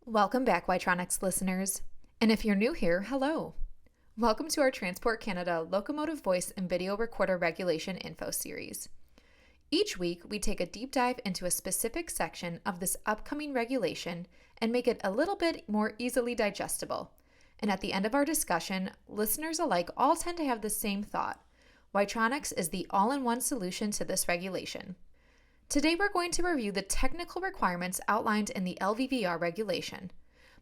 Welcome back, Wi-Tronix listeners. And if you're new here, hello. Welcome to our Transport Canada Locomotive Voice and Video Recorder Regulation Info Series. Each week, we take a deep dive into a specific section of this upcoming regulation and make it a little bit more easily digestible. And at the end of our discussion, listeners alike all tend to have the same thought. Wi-Tronix is the all-in-one solution to this regulation. Today we're going to review the technical requirements outlined in the LVVR regulation.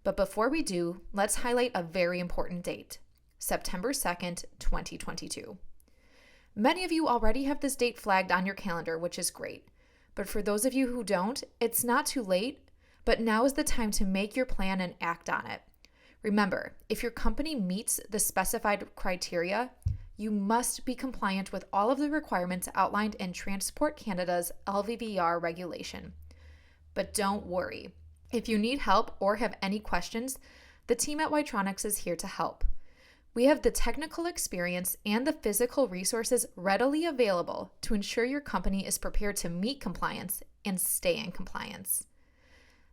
But before we do, let's highlight a very important date, September 2nd, 2022. Many of you already have this date flagged on your calendar, which is great. But for those of you who don't, it's not too late, but now is the time to make your plan and act on it. Remember, if your company meets the specified criteria, you must be compliant with all of the requirements outlined in Transport Canada's LVVR regulation. But don't worry. If you need help or have any questions, the team at Wi-Tronix is here to help. We have the technical experience and the physical resources readily available to ensure your company is prepared to meet compliance and stay in compliance.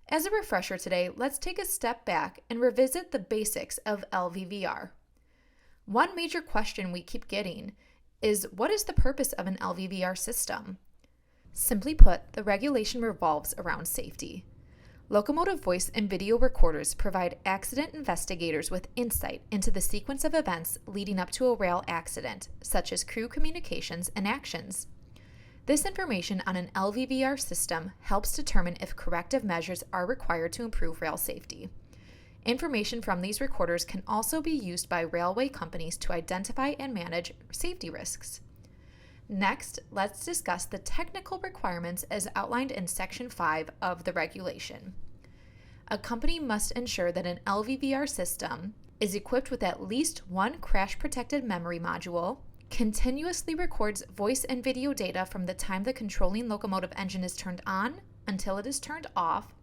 As a refresher today, let's take a step back and revisit the basics of LVVR. One major question we keep getting is, what is the purpose of an LVVR system? Simply put, the regulation revolves around safety. Locomotive voice and video recorders provide accident investigators with insight into the sequence of events leading up to a rail accident, such as crew communications and actions. This information on an LVVR system helps determine if corrective measures are required to improve rail safety. Information from these recorders can also be used by railway companies to identify and manage safety risks. Next, let's discuss the technical requirements as outlined in Section 5 of the regulation. A company must ensure that an LVVR system is equipped with at least one crash-protected memory module, continuously records voice and video data from the time the controlling locomotive engine is turned on until it is turned off,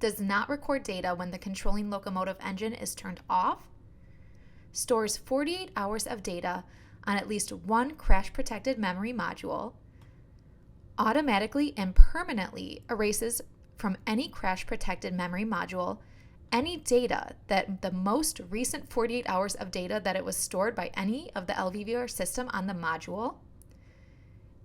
does not record data when the controlling locomotive engine is turned off, stores 48 hours of data on at least one crash-protected memory module, automatically and permanently erases from any crash-protected memory module any data that the most recent 48 hours of data that it was stored by any of the LVVR system on the module,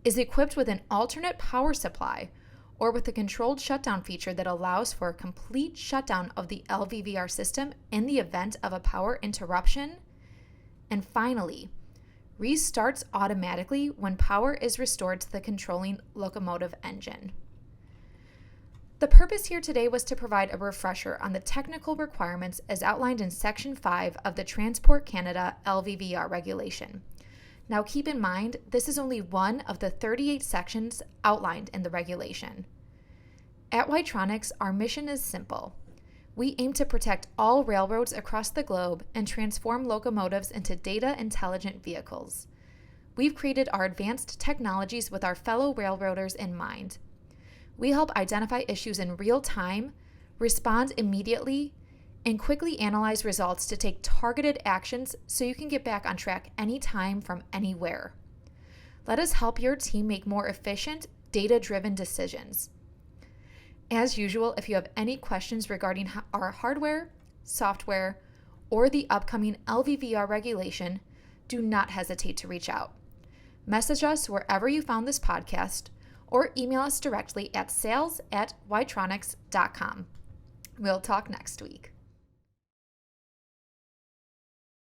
is equipped with an alternate power supply or with a controlled shutdown feature that allows for a complete shutdown of the LVVR system in the event of a power interruption. And finally, restarts automatically when power is restored to the controlling locomotive engine. The purpose here today was to provide a refresher on the technical requirements as outlined in Section 5 of the Transport Canada LVVR regulation. Now keep in mind, this is only one of the 38 sections outlined in the regulation. At Wi-Tronix, our mission is simple. We aim to protect all railroads across the globe and transform locomotives into data-intelligent vehicles. We've created our advanced technologies with our fellow railroaders in mind. We help identify issues in real time, respond immediately, and quickly analyze results to take targeted actions so you can get back on track anytime from anywhere. Let us help your team make more efficient, data-driven decisions. As usual, if you have any questions regarding our hardware, software, or the upcoming LVVR regulation, do not hesitate to reach out. Message us wherever you found this podcast or email us directly at sales@wi-tronix.com. We'll talk next week.